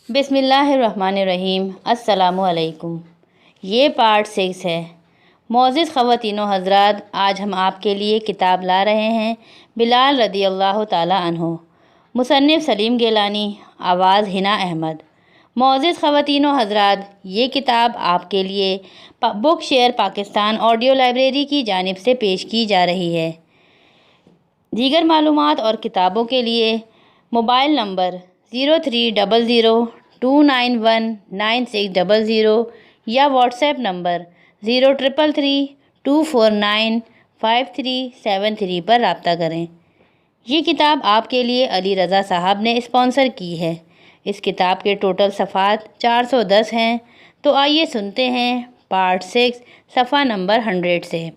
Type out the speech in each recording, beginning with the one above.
بسم اللہ الرحمن الرحیم۔ السلام علیکم۔ یہ پارٹ 6 ہے۔ معزز خواتین و حضرات، آج ہم آپ کے لیے کتاب لا رہے ہیں بلال رضی اللہ تعالی عنہ، مصنف سلیم گیلانی، آواز حنا احمد۔ معزز خواتین و حضرات، یہ کتاب آپ کے لیے بک شیئر پاکستان آڈیو لائبریری کی جانب سے پیش کی جا رہی ہے۔ دیگر معلومات اور کتابوں کے لیے موبائل نمبر 030029199600 یا واٹس ایپ نمبر 0333249537 پر رابطہ کریں۔ یہ کتاب آپ کے لیے علی رضا صاحب نے اسپانسر کی ہے۔ اس کتاب کے ٹوٹل صفحات 410 ہیں۔ تو آئیے سنتے ہیں پارٹ 6 صفحہ نمبر 100 سے۔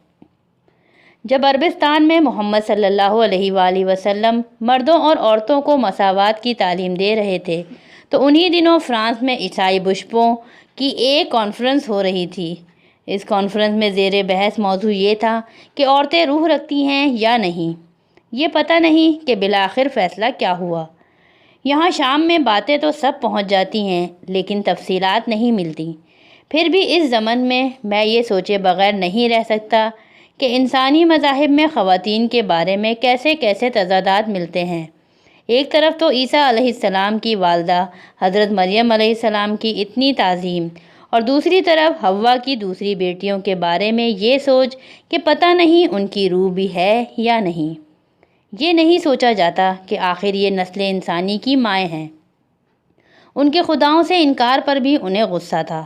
جب عربستان میں محمد صلی اللہ علیہ وآلہ وسلم مردوں اور عورتوں کو مساوات کی تعلیم دے رہے تھے تو انہی دنوں فرانس میں عیسائی بشپوں کی ایک کانفرنس ہو رہی تھی۔ اس کانفرنس میں زیر بحث موضوع یہ تھا کہ عورتیں روح رکھتی ہیں یا نہیں۔ یہ پتہ نہیں کہ بالآخر فیصلہ کیا ہوا۔ یہاں شام میں باتیں تو سب پہنچ جاتی ہیں لیکن تفصیلات نہیں ملتی۔ پھر بھی اس ضمن میں یہ سوچے بغیر نہیں رہ سکتا کہ انسانی مذاہب میں خواتین کے بارے میں کیسے کیسے تضادات ملتے ہیں۔ ایک طرف تو عیسیٰ علیہ السلام کی والدہ حضرت مریم علیہ السلام کی اتنی تعظیم، اور دوسری طرف حوا کی دوسری بیٹیوں کے بارے میں یہ سوچ کہ پتہ نہیں ان کی روح بھی ہے یا نہیں۔ یہ نہیں سوچا جاتا کہ آخر یہ نسل انسانی کی مائیں ہیں۔ ان کے خداؤں سے انکار پر بھی انہیں غصہ تھا۔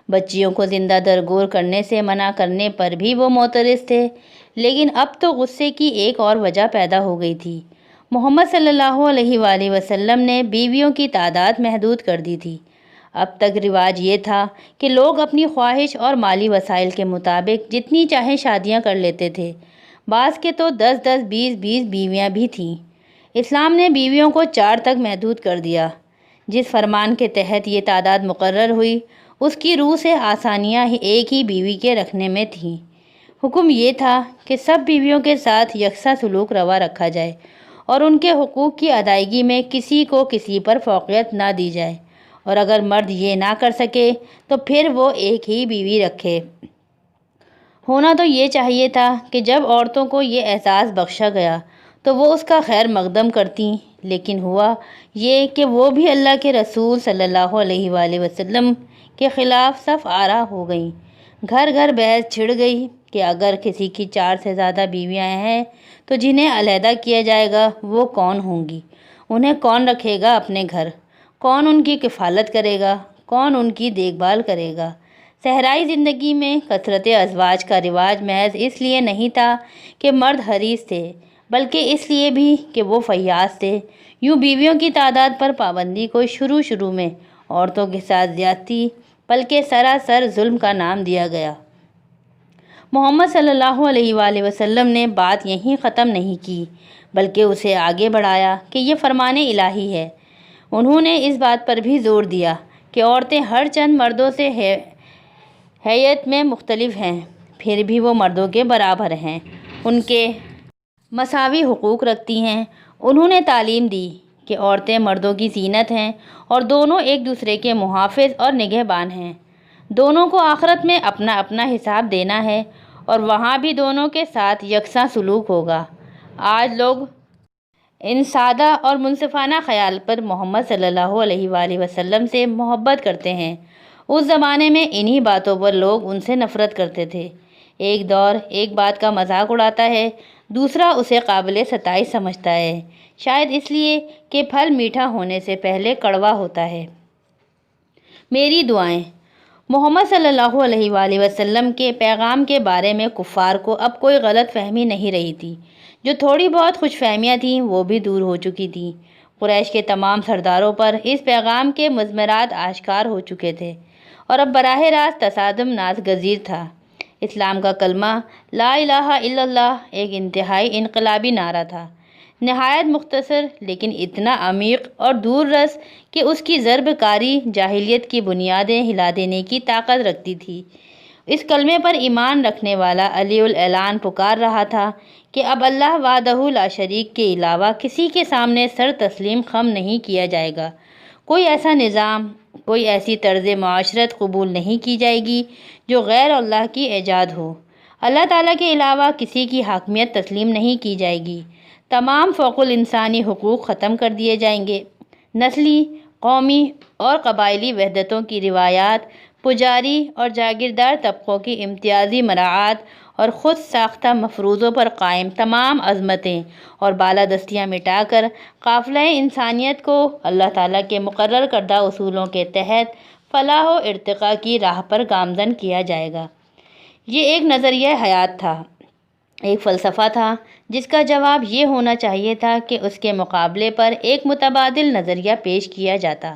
بچیوں کو زندہ درگور کرنے سے منع کرنے پر بھی وہ معترض تھے۔ لیکن اب تو غصے کی ایک اور وجہ پیدا ہو گئی تھی۔ محمد صلی اللہ علیہ وآلہ وسلم نے بیویوں کی تعداد محدود کر دی تھی۔ اب تک رواج یہ تھا کہ لوگ اپنی خواہش اور مالی وسائل کے مطابق جتنی چاہیں شادیاں کر لیتے تھے۔ بعض کے تو 10 20 بیویاں بھی تھیں۔ اسلام نے بیویوں کو 4 تک محدود کر دیا۔ جس فرمان کے تحت یہ تعداد مقرر ہوئی اس کی روح سے آسانیاں ایک ہی بیوی کے رکھنے میں تھیں۔ حکم یہ تھا کہ سب بیویوں کے ساتھ یکساں سلوک روا رکھا جائے اور ان کے حقوق کی ادائیگی میں کسی کو کسی پر فوقیت نہ دی جائے، اور اگر مرد یہ نہ کر سکے تو پھر وہ ایک ہی بیوی رکھے۔ ہونا تو یہ چاہیے تھا کہ جب عورتوں کو یہ احساس بخشا گیا تو وہ اس کا خیر مقدم کرتیں، لیکن ہوا یہ کہ وہ بھی اللہ کے رسول صلی اللہ علیہ وآلہ وسلم کے خلاف صف آرا ہو گئیں۔ گھر گھر بحث چھڑ گئی کہ اگر کسی کی 4 سے زیادہ بیویاں ہیں تو جنہیں علیحدہ کیا جائے گا وہ کون ہوں گی؟ انہیں کون رکھے گا اپنے گھر؟ کون ان کی کفالت کرے گا؟ کون ان کی دیکھ بھال کرے گا؟ صحرائی زندگی میں کثرت ازواج کا رواج محض اس لیے نہیں تھا کہ مرد حریص تھے، بلکہ اس لیے بھی کہ وہ فیاض تھے۔ یوں بیویوں کی تعداد پر پابندی کو شروع میں عورتوں کے ساتھ زیادتی بلکہ سراسر ظلم کا نام دیا گیا۔ محمد صلی اللہ علیہ وآلہ وسلم نے بات یہیں ختم نہیں کی بلکہ اسے آگے بڑھایا کہ یہ فرمان الہی ہے۔ انہوں نے اس بات پر بھی زور دیا کہ عورتیں ہر چند مردوں سے حیت میں مختلف ہیں، پھر بھی وہ مردوں کے برابر ہیں، ان کے مساوی حقوق رکھتی ہیں۔ انہوں نے تعلیم دی کہ عورتیں مردوں کی زینت ہیں اور دونوں ایک دوسرے کے محافظ اور نگہبان ہیں۔ دونوں کو آخرت میں اپنا اپنا حساب دینا ہے اور وہاں بھی دونوں کے ساتھ یکساں سلوک ہوگا۔ آج لوگ ان سادہ اور منصفانہ خیال پر محمد صلی اللہ علیہ وآلہ وسلم سے محبت کرتے ہیں۔ اس زمانے میں انہی باتوں پر لوگ ان سے نفرت کرتے تھے۔ ایک دور ایک بات کا مذاق اڑاتا ہے، دوسرا اسے قابل ستائش سمجھتا ہے، شاید اس لیے کہ پھل میٹھا ہونے سے پہلے کڑوا ہوتا ہے۔ میری دعائیں۔ محمد صلی اللہ علیہ وآلہ وسلم کے پیغام کے بارے میں کفار کو اب کوئی غلط فہمی نہیں رہی تھی۔ جو تھوڑی بہت خوش فہمیاں تھیں وہ بھی دور ہو چکی تھیں۔ قریش کے تمام سرداروں پر اس پیغام کے مضمرات آشکار ہو چکے تھے اور اب براہ راست تصادم ناگزیر تھا۔ اسلام کا کلمہ لا الہ الا اللہ ایک انتہائی انقلابی نعرہ تھا، نہایت مختصر لیکن اتنا عمیق اور دور رس کہ اس کی ضرب کاری جاہلیت کی بنیادیں ہلا دینے کی طاقت رکھتی تھی۔ اس کلمے پر ایمان رکھنے والا علی الاعلان پکار رہا تھا کہ اب اللہ وحدہ لا شریک کے علاوہ کسی کے سامنے سر تسلیم خم نہیں کیا جائے گا۔ کوئی ایسا نظام، کوئی ایسی طرز معاشرت قبول نہیں کی جائے گی جو غیر اللہ کی ایجاد ہو۔ اللہ تعالیٰ کے علاوہ کسی کی حاکمیت تسلیم نہیں کی جائے گی۔ تمام فوق الانسانی حقوق ختم کر دیے جائیں گے۔ نسلی، قومی اور قبائلی وحدتوں کی روایات، پجاری اور جاگیردار طبقوں کی امتیازی مراعات اور خود ساختہ مفروضوں پر قائم تمام عظمتیں اور بالادستیاں مٹا کر قافلہ انسانیت کو اللہ تعالیٰ کے مقرر کردہ اصولوں کے تحت فلاح و ارتقاء کی راہ پر گامزن کیا جائے گا۔ یہ ایک نظریہ حیات تھا، ایک فلسفہ تھا جس کا جواب یہ ہونا چاہیے تھا کہ اس کے مقابلے پر ایک متبادل نظریہ پیش کیا جاتا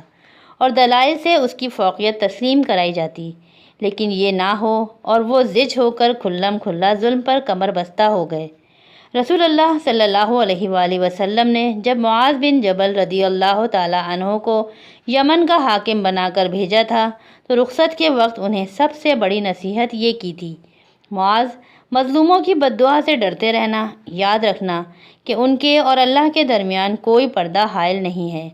اور دلائل سے اس کی فوقیت تسلیم کرائی جاتی، لیکن یہ نہ ہو اور وہ زج ہو کر کھلم کھلا ظلم پر کمر بستہ ہو گئے۔ رسول اللہ صلی اللہ علیہ وآلہ وسلم نے جب معاذ بن جبل رضی اللہ تعالیٰ عنہ کو یمن کا حاکم بنا کر بھیجا تھا تو رخصت کے وقت انہیں سب سے بڑی نصیحت یہ کی تھی: معاذ، مظلوموں کی بد دعا سے ڈرتے رہنا، یاد رکھنا کہ ان کے اور اللہ کے درمیان کوئی پردہ حائل نہیں ہے۔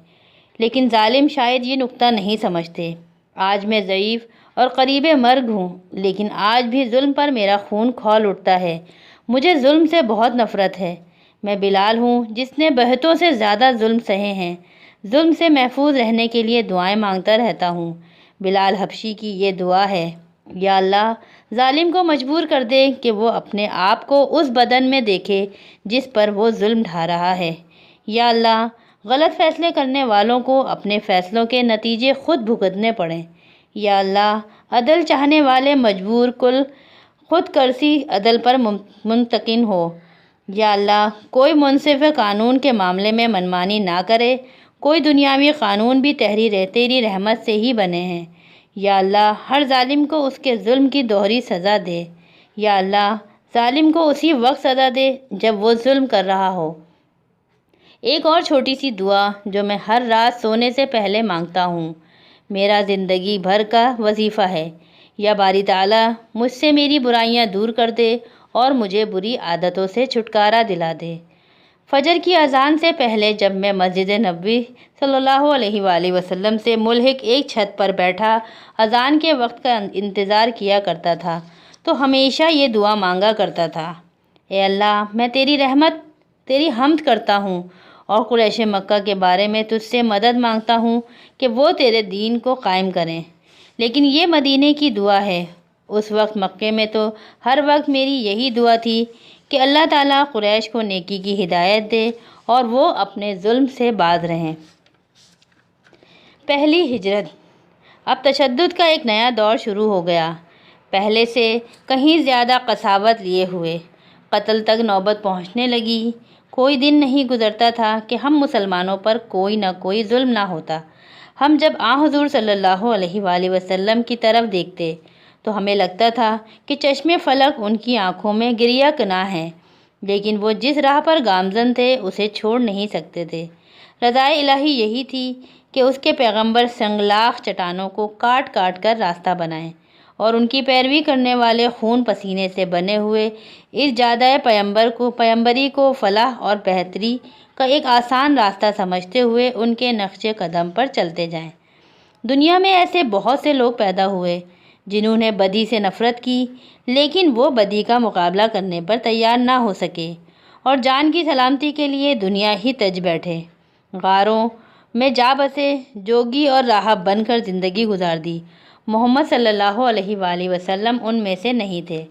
لیکن ظالم شاید یہ نکتہ نہیں سمجھتے۔ آج میں ضعیف اور قریب مرگ ہوں، لیکن آج بھی ظلم پر میرا خون کھول اٹھتا ہے۔ مجھے ظلم سے بہت نفرت ہے۔ میں بلال ہوں جس نے بہتوں سے زیادہ ظلم سہے ہیں۔ ظلم سے محفوظ رہنے کے لیے دعائیں مانگتا رہتا ہوں۔ بلال حبشی کی یہ دعا ہے: یا اللہ، ظالم کو مجبور کر دے کہ وہ اپنے آپ کو اس بدن میں دیکھے جس پر وہ ظلم ڈھا رہا ہے۔ یا اللہ، غلط فیصلے کرنے والوں کو اپنے فیصلوں کے نتیجے خود بھگتنے پڑیں۔ یا اللہ، عدل چاہنے والے مجبور کل خود کرسی عدل پر منتقل ہو۔ یا اللہ، کوئی منصف قانون کے معاملے میں منمانی نہ کرے۔ کوئی دنیاوی قانون بھی تیری رحمت سے ہی بنے ہیں۔ یا اللہ، ہر ظالم کو اس کے ظلم کی دوہری سزا دے۔ یا اللہ، ظالم کو اسی وقت سزا دے جب وہ ظلم کر رہا ہو۔ ایک اور چھوٹی سی دعا جو میں ہر رات سونے سے پہلے مانگتا ہوں، میرا زندگی بھر کا وظیفہ ہے: یا باری تعالیٰ، مجھ سے میری برائیاں دور کر دے اور مجھے بری عادتوں سے چھٹکارا دلا دے۔ فجر کی اذان سے پہلے جب میں مسجد نبوی صلی اللہ علیہ وآلہ وسلم سے ملحق ایک چھت پر بیٹھا اذان کے وقت کا انتظار کیا کرتا تھا تو ہمیشہ یہ دعا مانگا کرتا تھا: اے اللہ، میں تیری رحمت، تیری حمد کرتا ہوں اور قریش مکہ کے بارے میں تجھ سے مدد مانگتا ہوں کہ وہ تیرے دین کو قائم کریں۔ لیکن یہ مدینے کی دعا ہے۔ اس وقت مکے میں تو ہر وقت میری یہی دعا تھی کہ اللہ تعالیٰ قریش کو نیکی کی ہدایت دے اور وہ اپنے ظلم سے باز رہیں۔ پہلی ہجرت۔ اب تشدد کا ایک نیا دور شروع ہو گیا، پہلے سے کہیں زیادہ قساوت لیے ہوئے۔ قتل تک نوبت پہنچنے لگی۔ کوئی دن نہیں گزرتا تھا کہ ہم مسلمانوں پر کوئی نہ کوئی ظلم نہ ہوتا۔ ہم جب حضور صلی اللہ علیہ وآلہ وسلم کی طرف دیکھتے تو ہمیں لگتا تھا کہ چشم فلک ان کی آنکھوں میں گریہ کناں ہے، لیکن وہ جس راہ پر گامزن تھے اسے چھوڑ نہیں سکتے تھے۔ رضائے الہی یہی تھی کہ اس کے پیغمبر سنگلاخ چٹانوں کو کاٹ کاٹ کر راستہ بنائیں اور ان کی پیروی کرنے والے خون پسینے سے بنے ہوئے اس جادہ پیغمبری کو فلاح اور بہتری کا ایک آسان راستہ سمجھتے ہوئے ان کے نقش قدم پر چلتے جائیں۔ دنیا میں ایسے بہت سے لوگ پیدا ہوئے جنہوں نے بدی سے نفرت کی، لیکن وہ بدی کا مقابلہ کرنے پر تیار نہ ہو سکے اور جان کی سلامتی کے لیے دنیا ہی تج بیٹھے، غاروں میں جا بسے، جوگی اور راہب بن کر زندگی گزار دی۔ محمد صلی اللہ علیہ وآلہ وسلم ان میں سے نہیں تھے۔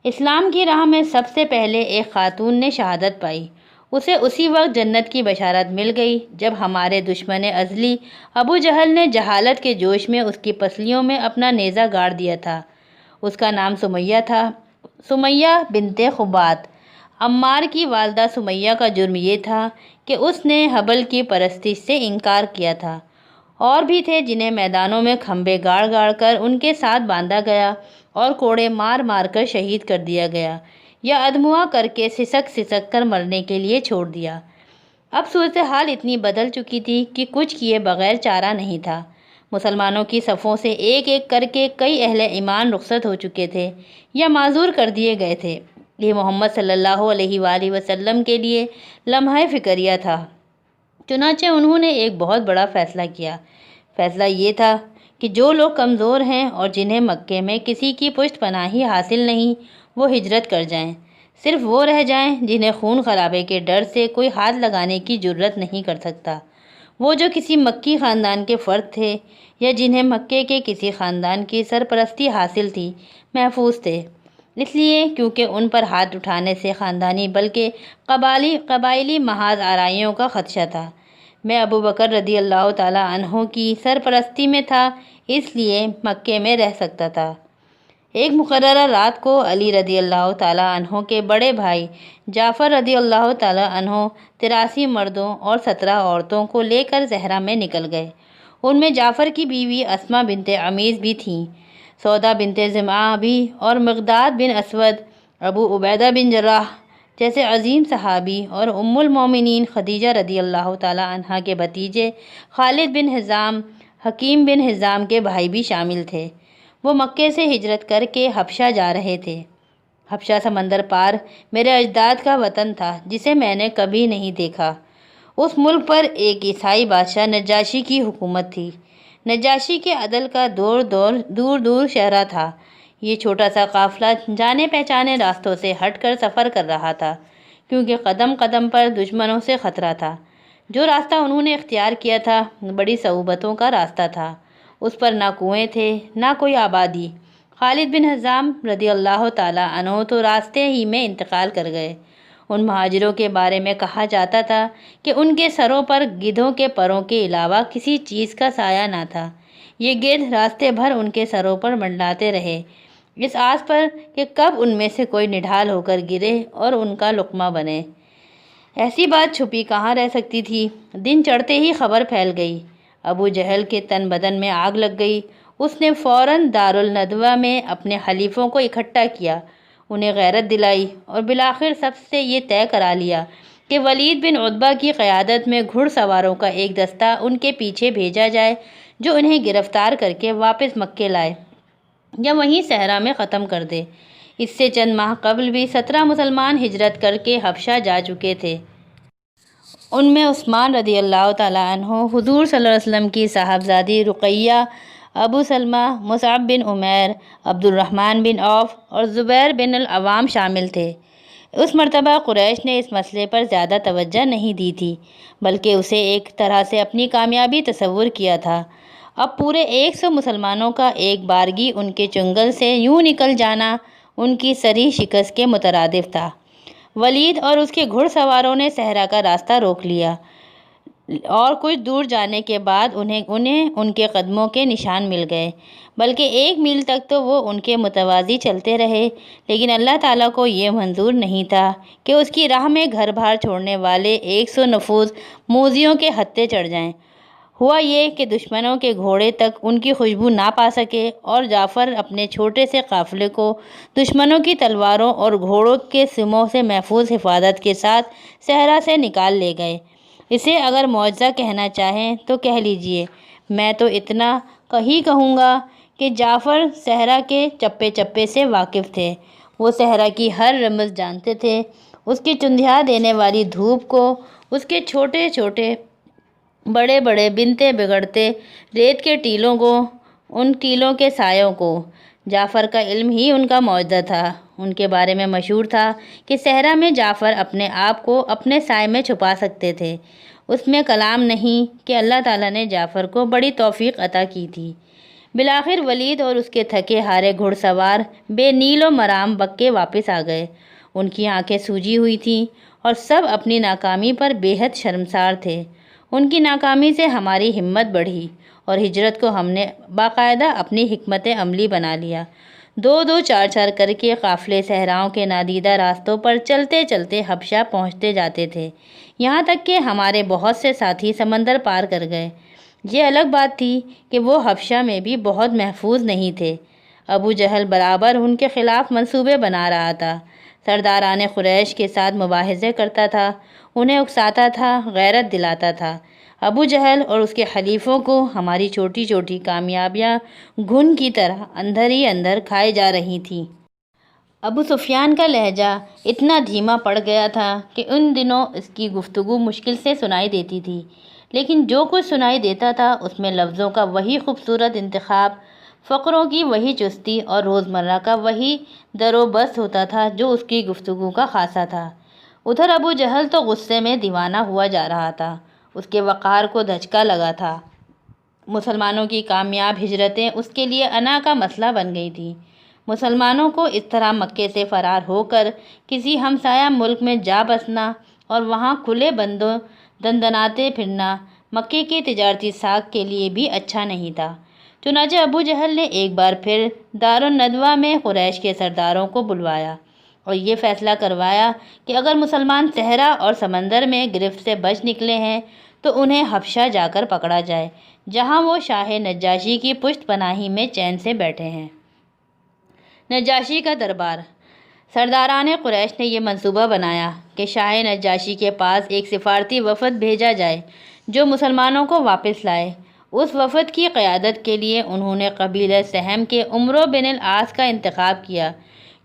اسلام کی راہ میں سب سے پہلے ایک خاتون نے شہادت پائی۔ اسے اسی وقت جنت کی بشارت مل گئی جب ہمارے دشمن ازلی ابو جہل نے جہالت کے جوش میں اس کی پسلیوں میں اپنا نیزہ گاڑ دیا تھا۔ اس کا نام سمیہ تھا، سمیہ بنت خبات۔ عمار کی والدہ سمیہ کا جرم یہ تھا کہ اس نے حبل کی پرستش سے انکار کیا تھا۔ اور بھی تھے جنہیں میدانوں میں کھمبے گاڑ گاڑ کر ان کے ساتھ باندھا گیا اور کوڑے مار مار کر شہید کر دیا گیا یا ادموا کر کے سسک سسک کر مرنے کے لیے چھوڑ دیا۔ اب صورتحال اتنی بدل چکی تھی کہ کچھ کیے بغیر چارہ نہیں تھا۔ مسلمانوں کی صفوں سے ایک ایک کر کے کئی اہل ایمان رخصت ہو چکے تھے یا معذور کر دیے گئے تھے۔ یہ محمد صلی اللہ علیہ وآلہ وسلم کے لیے لمحہ فکریہ تھا۔ چنانچہ انہوں نے ایک بہت بڑا فیصلہ کیا۔ فیصلہ یہ تھا کہ جو لوگ کمزور ہیں اور جنہیں مکے میں کسی کی پشت پناہی حاصل نہیں، وہ ہجرت کر جائیں۔ صرف وہ رہ جائیں جنہیں خون خرابے کے ڈر سے کوئی ہاتھ لگانے کی جرت نہیں کر سکتا۔ وہ جو کسی مکی خاندان کے فرد تھے یا جنہیں مکے کے کسی خاندان کی سرپرستی حاصل تھی، محفوظ تھے، اس لیے کیونکہ ان پر ہاتھ اٹھانے سے خاندانی بلکہ قبائلی محاذ آرائیوں کا خدشہ تھا۔ میں ابو بکر رضی اللہ تعالیٰ عنہ کی سرپرستی میں تھا، اس لیے مکے میں رہ سکتا تھا۔ ایک مقررہ رات کو علی رضی اللہ تعالیٰ عنہ کے بڑے بھائی جعفر رضی اللہ تعالیٰ عنہ 83 مردوں اور 17 عورتوں کو لے کر صحرا میں نکل گئے۔ ان میں جعفر کی بیوی اسما بنت عمیس بھی تھیں، سودا بنت زمعہ بھی، اور مقداد بن اسود، ابو عبیدہ بن جراح جیسے عظیم صحابی، اور ام المومنین خدیجہ رضی اللہ تعالیٰ عنہا کے بھتیجے خالد بن حزام، حکیم بن حزام کے بھائی بھی شامل تھے۔ وہ مکے سے ہجرت کر کے حبشہ جا رہے تھے۔ حبشہ سمندر پار میرے اجداد کا وطن تھا جسے میں نے کبھی نہیں دیکھا۔ اس ملک پر ایک عیسائی بادشاہ نجاشی کی حکومت تھی۔ نجاشی کے عدل کا دور دور شہرہ تھا۔ یہ چھوٹا سا قافلہ جانے پہچانے راستوں سے ہٹ کر سفر کر رہا تھا، کیونکہ قدم قدم پر دشمنوں سے خطرہ تھا۔ جو راستہ انہوں نے اختیار کیا تھا بڑی صعوبتوں کا راستہ تھا۔ اس پر نہ کنویں تھے نہ کوئی آبادی۔ خالد بن حزام رضی اللہ تعالیٰ عنہ تو راستے ہی میں انتقال کر گئے۔ ان مہاجروں کے بارے میں کہا جاتا تھا کہ ان کے سروں پر گدھوں کے پروں کے علاوہ کسی چیز کا سایہ نہ تھا۔ یہ گدھ راستے بھر ان کے سروں پر منڈلاتے رہے، اس آس پر کہ کب ان میں سے کوئی نڈھال ہو کر گرے اور ان کا لقمہ بنے۔ ایسی بات چھپی کہاں رہ سکتی تھی؟ دن چڑھتے ہی خبر پھیل گئی۔ ابو جہل کے تن بدن میں آگ لگ گئی۔ اس نے فوراً دارالندوہ میں اپنے حلیفوں کو اکٹھا کیا، انہیں غیرت دلائی اور بالآخر سب سے یہ طے کرا لیا کہ ولید بن عتبہ کی قیادت میں گھڑ سواروں کا ایک دستہ ان کے پیچھے بھیجا جائے جو انہیں گرفتار کر کے واپس مکے لائے یا وہیں صحرا میں ختم کر دے۔ اس سے چند ماہ قبل بھی 17 مسلمان ہجرت کر کے حبشہ جا چکے تھے۔ ان میں عثمان رضی اللہ تعالیٰ عنہ، حضور صلی اللہ علیہ وسلم کی صاحبزادی رقیہ، ابو سلمہ، مصعب بن عمیر، عبد الرحمن بن عوف اور زبیر بن العوام شامل تھے۔ اس مرتبہ قریش نے اس مسئلے پر زیادہ توجہ نہیں دی تھی، بلکہ اسے ایک طرح سے اپنی کامیابی تصور کیا تھا۔ اب پورے 100 مسلمانوں کا ایک بارگی ان کے چنگل سے یوں نکل جانا ان کی سری شکست کے مترادف تھا۔ ولید اور اس کے گھڑ سواروں نے صحرا کا راستہ روک لیا اور کچھ دور جانے کے بعد انہیں ان کے قدموں کے نشان مل گئے، بلکہ 1 میل تک تو وہ ان کے متوازی چلتے رہے، لیکن اللہ تعالیٰ کو یہ منظور نہیں تھا کہ اس کی راہ میں گھر بار چھوڑنے والے 100 نفوذ موذیوں کے ہتھے چڑھ جائیں۔ ہوا یہ کہ دشمنوں کے گھوڑے تک ان کی خوشبو نہ پا سکے اور جعفر اپنے چھوٹے سے قافلے کو دشمنوں کی تلواروں اور گھوڑوں کے سموں سے محفوظ حفاظت کے ساتھ صحرا سے نکال لے گئے۔ اسے اگر معجزہ کہنا چاہیں تو کہہ لیجئے۔ میں تو اتنا ہی کہوں گا کہ جعفر صحرا کے چپے چپے سے واقف تھے۔ وہ صحرا کی ہر رمز جانتے تھے، اس کی چندھیا دینے والی دھوپ کو، اس کے چھوٹے چھوٹے بڑے بڑے بنتے بگڑتے ریت کے ٹیلوں کو، ان ٹیلوں کے سایوں کو۔ جعفر کا علم ہی ان کا معجزہ تھا۔ ان کے بارے میں مشہور تھا کہ صحرا میں جعفر اپنے آپ کو اپنے سائے میں چھپا سکتے تھے۔ اس میں کلام نہیں کہ اللہ تعالیٰ نے جعفر کو بڑی توفیق عطا کی تھی۔ بالآخر ولید اور اس کے تھکے ہارے گھڑ سوار بے نیل و مرام مکے واپس آ گئے۔ ان کی آنکھیں سوجی ہوئی تھیں اور سب اپنی ناکامی پر بے حد شرمسار تھے۔ ان کی ناکامی سے ہماری ہمت بڑھی اور ہجرت کو ہم نے باقاعدہ اپنی حکمت عملی بنا لیا۔ 2-2 4-4 کر کے قافلے صحراؤں کے نادیدہ راستوں پر چلتے چلتے حبشہ پہنچتے جاتے تھے، یہاں تک کہ ہمارے بہت سے ساتھی سمندر پار کر گئے۔ یہ الگ بات تھی کہ وہ حبشہ میں بھی بہت محفوظ نہیں تھے۔ ابو جہل برابر ان کے خلاف منصوبے بنا رہا تھا، سرداران قریش کے ساتھ مباحثے کرتا تھا، انہیں اکساتا تھا، غیرت دلاتا تھا۔ ابو جہل اور اس کے حلیفوں کو ہماری چھوٹی چھوٹی کامیابیاں گھن کی طرح اندر ہی اندر کھائے جا رہی تھیں۔ ابو سفیان کا لہجہ اتنا دھیما پڑ گیا تھا کہ ان دنوں اس کی گفتگو مشکل سے سنائی دیتی تھی، لیکن جو کچھ سنائی دیتا تھا اس میں لفظوں کا وہی خوبصورت انتخاب، فقروں کی وہی چستی اور روزمرہ کا وہی در و بست ہوتا تھا جو اس کی گفتگو کا خاصہ تھا۔ ادھر ابو جہل تو غصے میں دیوانہ ہوا جا رہا تھا، اس کے وقار کو دھچکا لگا تھا۔ مسلمانوں کی کامیاب ہجرتیں اس کے لیے انا کا مسئلہ بن گئی تھیں۔ مسلمانوں کو اس طرح مکے سے فرار ہو کر کسی ہمسایہ ملک میں جا بسنا اور وہاں کھلے بندوں دندناتے پھرنا مکے کی تجارتی ساکھ کے لیے بھی اچھا نہیں تھا۔ چنانچہ ابو جہل نے ایک بار پھر دارالندوہ میں قریش کے سرداروں کو بلوایا اور یہ فیصلہ کروایا کہ اگر مسلمان صحرا اور سمندر میں گرفت سے بچ نکلے ہیں تو انہیں حبشہ جا کر پکڑا جائے، جہاں وہ شاہ نجاشی کی پشت پناہی میں چین سے بیٹھے ہیں۔ نجاشی کا دربار۔ سرداران قریش نے یہ منصوبہ بنایا کہ شاہ نجاشی کے پاس ایک سفارتی وفد بھیجا جائے جو مسلمانوں کو واپس لائے۔ اس وفد کی قیادت کے لیے انہوں نے قبیلہ سہم کے عمرو بن العاص کا انتخاب کیا،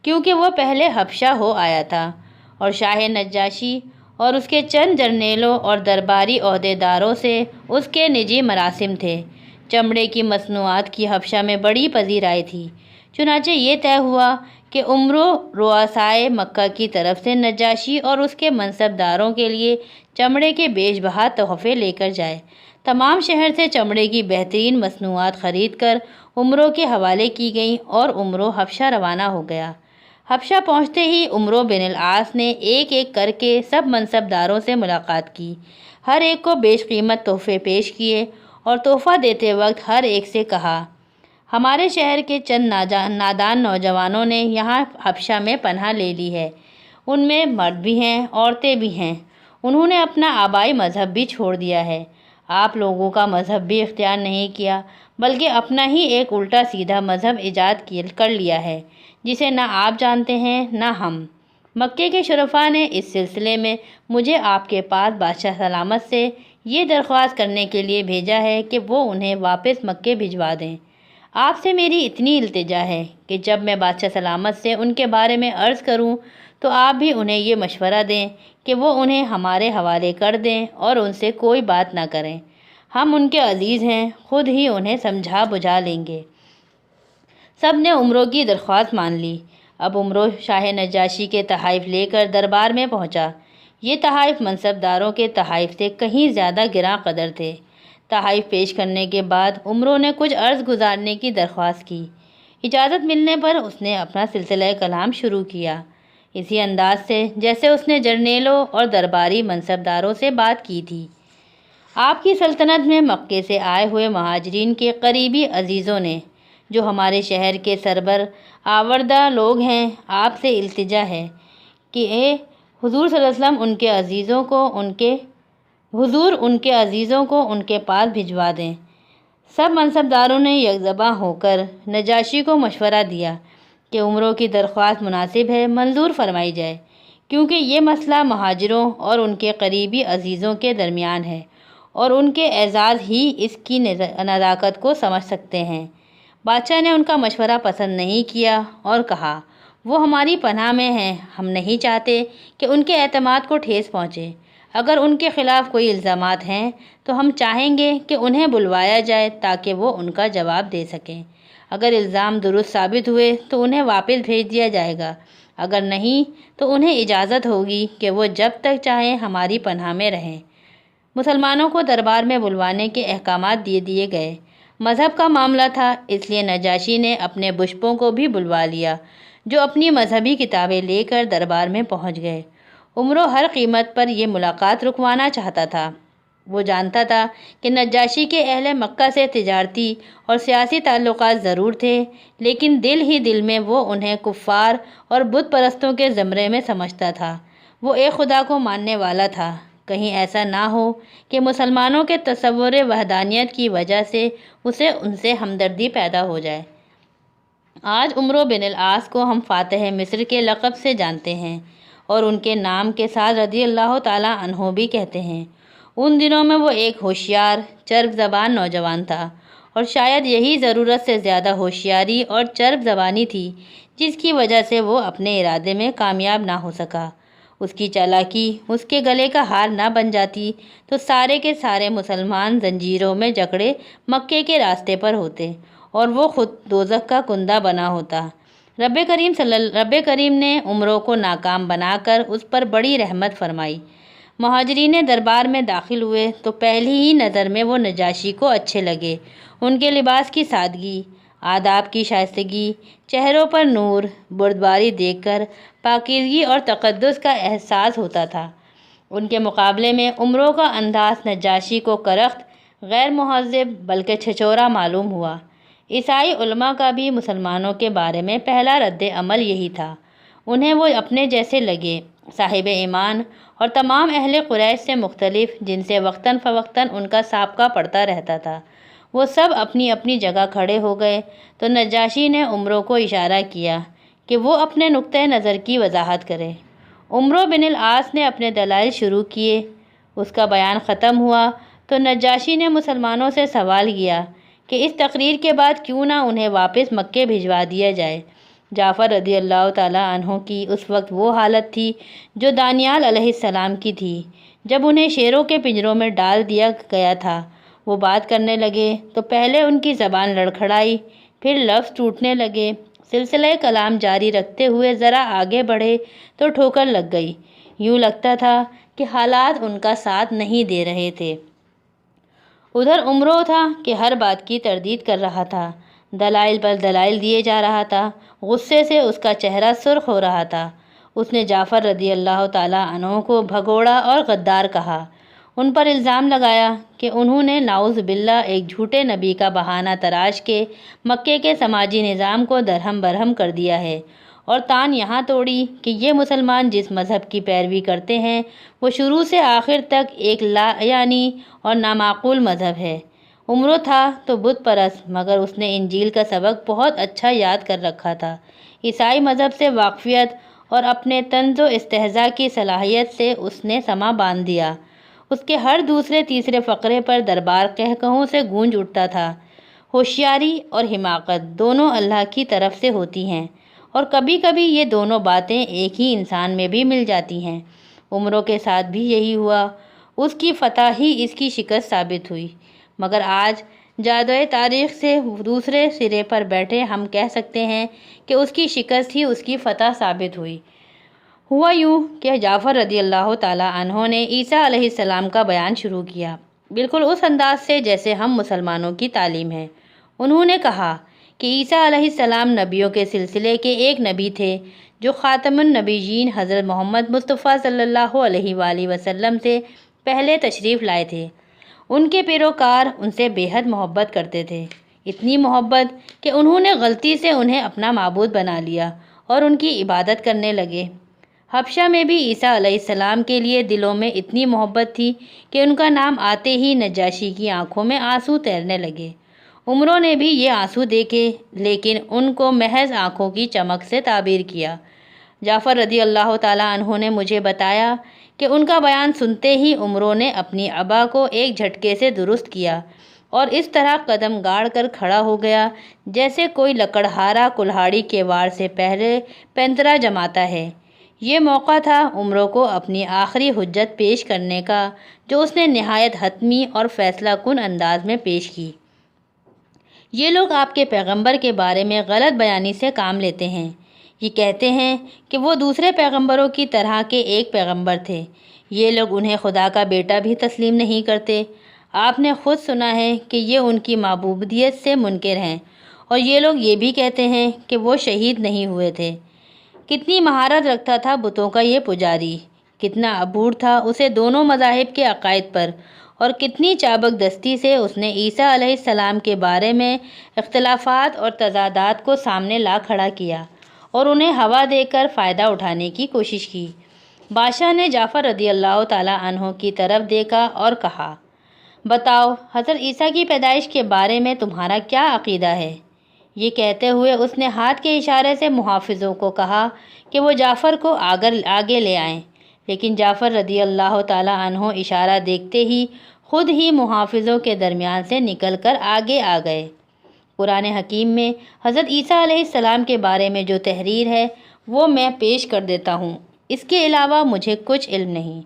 کیونکہ وہ پہلے حبشہ ہو آیا تھا اور شاہ نجاشی اور اس کے چند جرنیلوں اور درباری عہدیداروں سے اس کے نجی مراسم تھے۔ چمڑے کی مصنوعات کی حبشہ میں بڑی پذیرائی تھی، چنانچہ یہ طے ہوا کہ عمرو رؤسائے مکہ کی طرف سے نجاشی اور اس کے منصب داروں کے لیے چمڑے کے بیش بہا تحفے لے کر جائے۔ تمام شہر سے چمڑے کی بہترین مصنوعات خرید کر عمرو کے حوالے کی گئیں اور عمرو حبشہ روانہ ہو گیا۔ حبشہ پہنچتے ہی عمرو بن العاص نے ایک ایک کر کے سب منصب داروں سے ملاقات کی، ہر ایک کو بیش قیمت تحفے پیش کیے اور تحفہ دیتے وقت ہر ایک سے کہا، ہمارے شہر کے چند نادان نوجوانوں نے یہاں حبشہ میں پناہ لے لی ہے، ان میں مرد بھی ہیں، عورتیں بھی ہیں، انہوں نے اپنا آبائی مذہب بھی چھوڑ دیا ہے، آپ لوگوں کا مذہب بھی اختیار نہیں کیا بلکہ اپنا ہی ایک الٹا سیدھا مذہب ایجاد کر لیا ہے جسے نہ آپ جانتے ہیں نہ ہم۔ مکے کے شرفاء نے اس سلسلے میں مجھے آپ کے پاس بادشاہ سلامت سے یہ درخواست کرنے کے لیے بھیجا ہے کہ وہ انہیں واپس مکے بھجوا دیں۔ آپ سے میری اتنی التجا ہے کہ جب میں بادشاہ سلامت سے ان کے بارے میں عرض کروں تو آپ بھی انہیں یہ مشورہ دیں کہ وہ انہیں ہمارے حوالے کر دیں اور ان سے کوئی بات نہ کریں، ہم ان کے عزیز ہیں، خود ہی انہیں سمجھا بجھا لیں گے۔ سب نے عمرو کی درخواست مان لی۔ اب عمرو شاہ نجاشی کے تحائف لے کر دربار میں پہنچا۔ یہ تحائف منصب داروں کے تحائف سے کہیں زیادہ گراں قدر تھے۔ تحائف پیش کرنے کے بعد عمرو نے کچھ عرض گزارنے کی درخواست کی۔ اجازت ملنے پر اس نے اپنا سلسلہ کلام شروع کیا، اسی انداز سے جیسے اس نے جرنیلوں اور درباری منصب داروں سے بات کی تھی۔ آپ کی سلطنت میں مکے سے آئے ہوئے مہاجرین کے قریبی عزیزوں نے، جو ہمارے شہر کے سربر آوردہ لوگ ہیں، آپ سے التجا ہے کہ حضور صلی اللہ علیہ وسلم ان کے عزیزوں کو ان کے پاس بھجوا دیں۔ سب منصبداروں نے یکزباں ہو کر نجاشی کو مشورہ دیا کہ عمرو کی درخواست مناسب ہے، منظور فرمائی جائے، کیونکہ یہ مسئلہ مہاجروں اور ان کے قریبی عزیزوں کے درمیان ہے اور ان کے اعزاز ہی اس کی نزاکت کو سمجھ سکتے ہیں۔ بادشاہ نے ان کا مشورہ پسند نہیں کیا اور کہا، وہ ہماری پناہ میں ہیں، ہم نہیں چاہتے کہ ان کے اعتماد کو ٹھیس پہنچے۔ اگر ان کے خلاف کوئی الزامات ہیں تو ہم چاہیں گے کہ انہیں بلوایا جائے تاکہ وہ ان کا جواب دے سکیں۔ اگر الزام درست ثابت ہوئے تو انہیں واپس بھیج دیا جائے گا، اگر نہیں تو انہیں اجازت ہوگی کہ وہ جب تک چاہیں ہماری پناہ میں رہیں۔ مسلمانوں کو دربار میں بلوانے کے احکامات دے دیے گئے۔ مذہب کا معاملہ تھا، اس لیے نجاشی نے اپنے بشپوں کو بھی بلوا لیا، جو اپنی مذہبی کتابیں لے کر دربار میں پہنچ گئے۔ عمرو ہر قیمت پر یہ ملاقات رکوانا چاہتا تھا۔ وہ جانتا تھا کہ نجاشی کے اہل مکہ سے تجارتی اور سیاسی تعلقات ضرور تھے، لیکن دل ہی دل میں وہ انہیں کفار اور بت پرستوں کے زمرے میں سمجھتا تھا۔ وہ ایک خدا کو ماننے والا تھا، کہیں ایسا نہ ہو کہ مسلمانوں کے تصور وحدانیت کی وجہ سے اسے ان سے ہمدردی پیدا ہو جائے۔ آج عمرو بن العاص کو ہم فاتح مصر کے لقب سے جانتے ہیں اور ان کے نام کے ساتھ رضی اللہ تعالیٰ عنہ بھی کہتے ہیں۔ ان دنوں میں وہ ایک ہوشیار، چرب زبان نوجوان تھا اور شاید یہی ضرورت سے زیادہ ہوشیاری اور چرب زبانی تھی جس کی وجہ سے وہ اپنے ارادے میں کامیاب نہ ہو سکا۔ اس کی چالاکی اس کے گلے کا ہار نہ بن جاتی تو سارے کے سارے مسلمان زنجیروں میں جکڑے مکے کے راستے پر ہوتے اور وہ خود دوزخ کا کندہ بنا ہوتا۔ رب کریم نے عمروں کو ناکام بنا کر اس پر بڑی رحمت فرمائی۔ مہاجرین دربار میں داخل ہوئے تو پہلی ہی نظر میں وہ نجاشی کو اچھے لگے۔ ان کے لباس کی سادگی، آداب کی شائستگی، چہروں پر نور، بردباری دیکھ کر پاکیزگی اور تقدس کا احساس ہوتا تھا۔ ان کے مقابلے میں عمروں کا انداز نجاشی کو کرخت، غیر مہذب بلکہ چھچورا معلوم ہوا۔ عیسائی علماء کا بھی مسلمانوں کے بارے میں پہلا رد عمل یہی تھا۔ انہیں وہ اپنے جیسے لگے، صاحب ایمان اور تمام اہل قریش سے مختلف، جن سے وقتاً فوقتاً ان کا سابقہ پڑتا رہتا تھا۔ وہ سب اپنی اپنی جگہ کھڑے ہو گئے تو نجاشی نے عمروں کو اشارہ کیا کہ وہ اپنے نقطۂ نظر کی وضاحت کرے۔ عمرو بن العاص نے اپنے دلائل شروع کیے۔ اس کا بیان ختم ہوا تو نجاشی نے مسلمانوں سے سوال کیا کہ اس تقریر کے بعد کیوں نہ انہیں واپس مکے بھجوا دیا جائے۔ جعفر رضی اللہ تعالیٰ عنہ کی اس وقت وہ حالت تھی جو دانیال علیہ السلام کی تھی جب انہیں شیروں کے پنجروں میں ڈال دیا گیا تھا۔ وہ بات کرنے لگے تو پہلے ان کی زبان لڑکھڑائی، پھر لفظ ٹوٹنے لگے۔ سلسلہ کلام جاری رکھتے ہوئے ذرا آگے بڑھے تو ٹھوکر لگ گئی۔ یوں لگتا تھا کہ حالات ان کا ساتھ نہیں دے رہے تھے۔ ادھر عمرو تھا کہ ہر بات کی تردید کر رہا تھا، دلائل پر دلائل دیے جا رہا تھا۔ غصے سے اس کا چہرہ سرخ ہو رہا تھا۔ اس نے جعفر رضی اللہ تعالیٰ عنہ کو بھگوڑا اور غدار کہا۔ ان پر الزام لگایا کہ انہوں نے نعوذ باللہ ایک جھوٹے نبی کا بہانہ تراش کے مکے کے سماجی نظام کو درہم برہم کر دیا ہے، اور تان یہاں توڑی کہ یہ مسلمان جس مذہب کی پیروی کرتے ہیں وہ شروع سے آخر تک ایک لا یعنی اور نامعقول مذہب ہے۔ عمرو تھا تو بت پرست، مگر اس نے انجیل کا سبق بہت اچھا یاد کر رکھا تھا۔ عیسائی مذہب سے واقفیت اور اپنے طنز و استہزاء کی صلاحیت سے اس نے سما باندھ دیا۔ اس کے ہر دوسرے تیسرے فقرے پر دربار قہقہوں سے گونج اٹھتا تھا۔ ہوشیاری اور حماقت دونوں اللہ کی طرف سے ہوتی ہیں، اور کبھی کبھی یہ دونوں باتیں ایک ہی انسان میں بھی مل جاتی ہیں۔ عمرو کے ساتھ بھی یہی ہوا۔ اس کی فتح ہی اس کی شکست ثابت ہوئی، مگر آج جادوئے تاریخ سے دوسرے سرے پر بیٹھے ہم کہہ سکتے ہیں کہ اس کی شکست ہی اس کی فتح ثابت ہوئی۔ ہوا یوں کہ جعفر رضی اللہ تعالیٰ عنہ نے عیسیٰ علیہ السلام کا بیان شروع کیا، بالکل اس انداز سے جیسے ہم مسلمانوں کی تعلیم ہے۔ انہوں نے کہا کہ عیسیٰ علیہ السلام نبیوں کے سلسلے کے ایک نبی تھے جو خاتم النبیین حضرت محمد مصطفیٰ صلی اللہ علیہ وآلہ وسلم سے پہلے تشریف لائے تھے۔ ان کے پیروکار ان سے بے حد محبت کرتے تھے، اتنی محبت کہ انہوں نے غلطی سے انہیں اپنا معبود بنا لیا اور ان کی عبادت کرنے لگے۔ حبشہ میں بھی عیسیٰ علیہ السلام کے لیے دلوں میں اتنی محبت تھی کہ ان کا نام آتے ہی نجاشی کی آنکھوں میں آنسو تیرنے لگے۔ عمرو نے بھی یہ آنسو دیکھے، لیکن ان کو محض آنکھوں کی چمک سے تعبیر کیا۔ جعفر رضی اللہ تعالیٰ عنہ نے مجھے بتایا کہ ان کا بیان سنتے ہی عمرو نے اپنی عبا کو ایک جھٹکے سے درست کیا اور اس طرح قدم گاڑ کر کھڑا ہو گیا جیسے کوئی لکڑہارا کلہاڑی کے وار سے پہلے پینترا جماتا ہے۔ یہ موقع تھا عمرو کو اپنی آخری حجت پیش کرنے کا، جو اس نے نہایت حتمی اور فیصلہ کن انداز میں پیش کی۔ یہ لوگ آپ کے پیغمبر کے بارے میں غلط بیانی سے کام لیتے ہیں۔ یہ کہتے ہیں کہ وہ دوسرے پیغمبروں کی طرح کے ایک پیغمبر تھے۔ یہ لوگ انہیں خدا کا بیٹا بھی تسلیم نہیں کرتے۔ آپ نے خود سنا ہے کہ یہ ان کی معبودیت سے منکر ہیں، اور یہ لوگ یہ بھی کہتے ہیں کہ وہ شہید نہیں ہوئے تھے۔ کتنی مہارت رکھتا تھا بتوں کا یہ پجاری، کتنا عبور تھا اسے دونوں مذاہب کے عقائد پر، اور کتنی چابک دستی سے اس نے عیسیٰ علیہ السلام کے بارے میں اختلافات اور تضادات کو سامنے لا کھڑا کیا اور انہیں ہوا دے کر فائدہ اٹھانے کی کوشش کی۔ بادشاہ نے جعفر رضی اللہ تعالیٰ عنہ کی طرف دیکھا اور کہا، بتاؤ حضرت عیسیٰ کی پیدائش کے بارے میں تمہارا کیا عقیدہ ہے؟ یہ کہتے ہوئے اس نے ہاتھ کے اشارے سے محافظوں کو کہا کہ وہ جعفر کو آگے لے آئیں، لیکن جعفر رضی اللہ تعالیٰ عنہ اشارہ دیکھتے ہی خود ہی محافظوں کے درمیان سے نکل کر آگے آ گئے۔ قرآن حکیم میں حضرت عیسیٰ علیہ السلام کے بارے میں جو تحریر ہے وہ میں پیش کر دیتا ہوں، اس کے علاوہ مجھے کچھ علم نہیں۔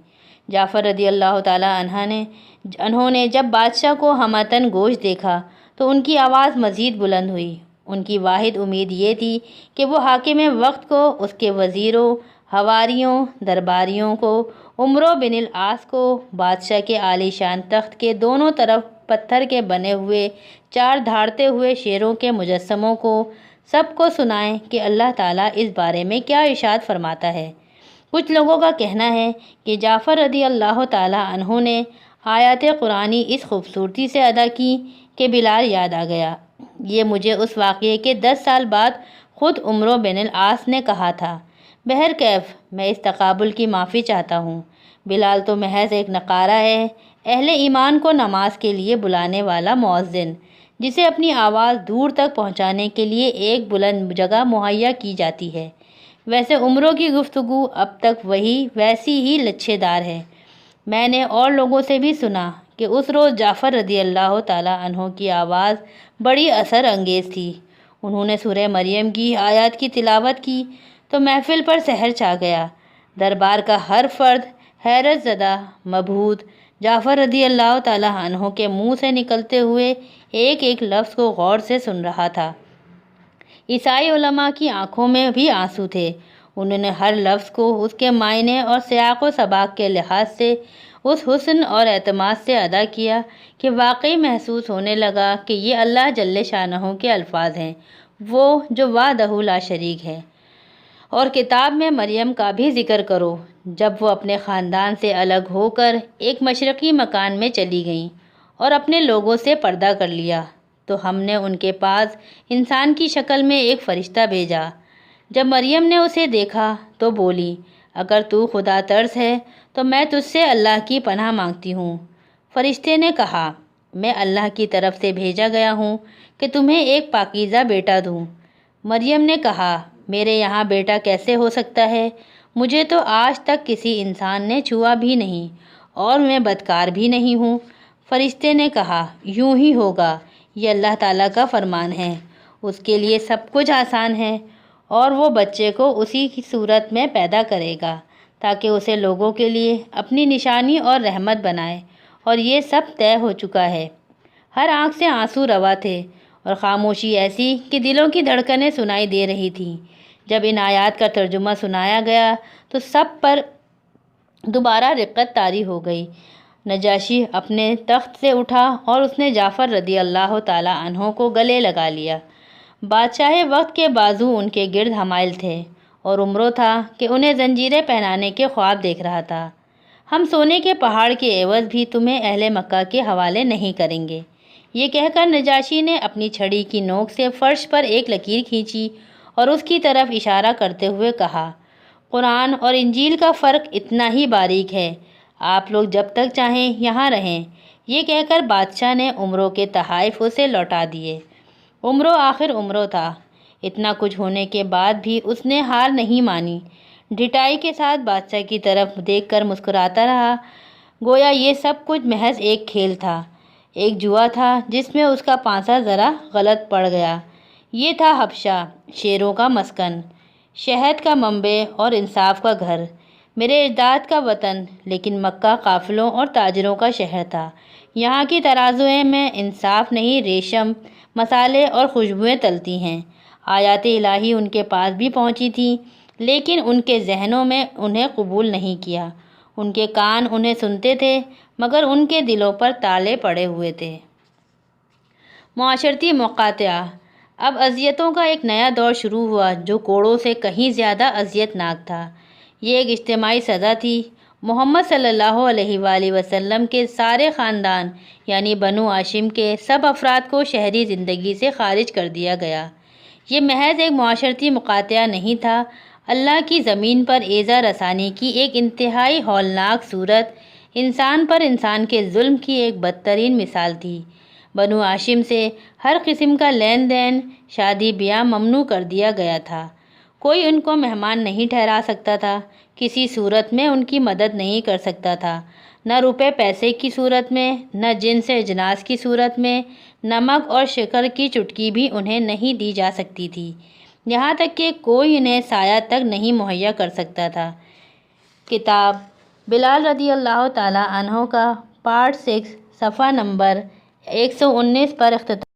جعفر رضی اللہ تعالیٰ عنہ نے جب بادشاہ کو ہمتاً گوش دیکھا تو ان کی آواز مزید بلند ہوئی۔ ان کی واحد امید یہ تھی کہ وہ حاکم وقت کو، اس کے وزیروں، حواریوں، درباریوں کو، عمرو بن العاص کو، بادشاہ کے عالی شان تخت کے دونوں طرف پتھر کے بنے ہوئے 4 دھاڑتے ہوئے شیروں کے مجسموں کو، سب کو سنائیں کہ اللہ تعالیٰ اس بارے میں کیا ارشاد فرماتا ہے۔ کچھ لوگوں کا کہنا ہے کہ جعفر رضی اللہ تعالیٰ عنہ نے آیات قرآنی اس خوبصورتی سے ادا کی کہ بلال یاد آ گیا۔ یہ مجھے اس واقعے کے 10 سال بعد خود عمرو بن العاص نے کہا تھا۔ بہرکیف میں اس تقابل کی معافی چاہتا ہوں۔ بلال تو محض ایک نقارہ ہے، اہل ایمان کو نماز کے لیے بلانے والا مؤذن، جسے اپنی آواز دور تک پہنچانے کے لیے ایک بلند جگہ مہیا کی جاتی ہے۔ ویسے عمرو کی گفتگو اب تک ویسی ہی لچھے دار ہے۔ میں نے اور لوگوں سے بھی سنا کہ اس روز جعفر رضی اللہ تعالیٰ عنہ کی آواز بڑی اثر انگیز تھی۔ انہوں نے سورہ مریم کی آیات کی تلاوت کی تو محفل پر سحر چھا گیا۔ دربار کا ہر فرد حیرت زدہ، مبہوت، جعفر رضی اللہ تعالیٰ عنہ کے منہ سے نکلتے ہوئے ایک ایک لفظ کو غور سے سن رہا تھا۔ عیسائی علماء کی آنکھوں میں بھی آنسو تھے۔ انہوں نے ہر لفظ کو اس کے معنی اور سیاق و سباق کے لحاظ سے اس حسن اور اعتماد سے ادا کیا کہ واقعی محسوس ہونے لگا کہ یہ اللہ جل شانہ کے الفاظ ہیں، وہ جو وحدہ لا شریک ہے۔ اور کتاب میں مریم کا بھی ذکر کرو، جب وہ اپنے خاندان سے الگ ہو کر ایک مشرقی مکان میں چلی گئیں اور اپنے لوگوں سے پردہ کر لیا، تو ہم نے ان کے پاس انسان کی شکل میں ایک فرشتہ بھیجا۔ جب مریم نے اسے دیکھا تو بولی، اگر تو خدا ترس ہے تو میں تجھ سے اللہ کی پناہ مانگتی ہوں۔ فرشتے نے کہا، میں اللہ کی طرف سے بھیجا گیا ہوں کہ تمہیں ایک پاکیزہ بیٹا دوں۔ مریم نے کہا، میرے یہاں بیٹا کیسے ہو سکتا ہے؟ مجھے تو آج تک کسی انسان نے چھوا بھی نہیں اور میں بدکار بھی نہیں ہوں۔ فرشتے نے کہا، یوں ہی ہوگا، یہ اللہ تعالیٰ کا فرمان ہے، اس کے لیے سب کچھ آسان ہے، اور وہ بچے کو اسی کی صورت میں پیدا کرے گا تاکہ اسے لوگوں کے لیے اپنی نشانی اور رحمت بنائے، اور یہ سب طے ہو چکا ہے۔ ہر آنکھ سے آنسو روا تھے اور خاموشی ایسی کہ دلوں کی دھڑکنیں سنائی دے رہی تھیں۔ جب ان آیات کا ترجمہ سنایا گیا تو سب پر دوبارہ رقت طاری ہو گئی۔ نجاشی اپنے تخت سے اٹھا اور اس نے جعفر رضی اللہ تعالیٰ عنہ کو گلے لگا لیا۔ بادشاہ وقت کے بازو ان کے گرد حمائل تھے اور عمرو تھا کہ انہیں زنجیریں پہنانے کے خواب دیکھ رہا تھا۔ ہم سونے کے پہاڑ کے عوض بھی تمہیں اہل مکہ کے حوالے نہیں کریں گے۔ یہ کہہ کر نجاشی نے اپنی چھڑی کی نوک سے فرش پر ایک لکیر کھینچی اور اس کی طرف اشارہ کرتے ہوئے کہا، قرآن اور انجیل کا فرق اتنا ہی باریک ہے، آپ لوگ جب تک چاہیں یہاں رہیں۔ یہ کہہ کر بادشاہ نے عمرو کے تحائف اسے لوٹا دیے۔ عمرو آخر عمرو تھا۔ اتنا کچھ ہونے کے بعد بھی اس نے ہار نہیں مانی۔ ڈھٹائی کے ساتھ بادشاہ کی طرف دیکھ کر مسکراتا رہا، گویا یہ سب کچھ محض ایک کھیل تھا، ایک جوا تھا جس میں اس کا پانسا ذرا غلط پڑ گیا۔ یہ تھا حبشہ، شیروں کا مسکن، شہد کا منبع اور انصاف کا گھر، میرے اجداد کا وطن، لیکن مکہ قافلوں اور تاجروں کا شہر تھا۔ یہاں کی ترازوئیں میں انصاف نہیں، ریشم، مسالے اور خوشبوئیں تلتی ہیں۔ آیات الہی ان کے پاس بھی پہنچی تھیں، لیکن ان کے ذہنوں میں انہیں قبول نہیں کیا۔ ان کے کان انہیں سنتے تھے مگر ان کے دلوں پر تالے پڑے ہوئے تھے۔ معاشرتی مقاطعہ۔ اب اذیتوں کا ایک نیا دور شروع ہوا جو کوڑوں سے کہیں زیادہ اذیت ناک تھا۔ یہ ایک اجتماعی سزا تھی۔ محمد صلی اللہ علیہ وآلہ وسلم کے سارے خاندان یعنی بنو ہاشم کے سب افراد کو شہری زندگی سے خارج کر دیا گیا۔ یہ محض ایک معاشرتی مقاطعہ نہیں تھا، اللہ کی زمین پر ایذا رسانی کی ایک انتہائی ہولناک صورت، انسان پر انسان کے ظلم کی ایک بدترین مثال تھی۔ بنو ہاشم سے ہر قسم کا لین دین، شادی بیاہ ممنوع کر دیا گیا تھا۔ کوئی ان کو مہمان نہیں ٹھہرا سکتا تھا، کسی صورت میں ان کی مدد نہیں کر سکتا تھا، نہ روپے پیسے کی صورت میں، نہ جنس اجناس کی صورت میں، نمک اور شکر کی چٹکی بھی انہیں نہیں دی جا سکتی تھی، یہاں تک کہ کوئی انہیں سایہ تک نہیں مہیا کر سکتا تھا۔ کتاب بلال رضی اللہ تعالیٰ عنہ کا پارٹ 6 صفحہ نمبر 119 پر اختتام۔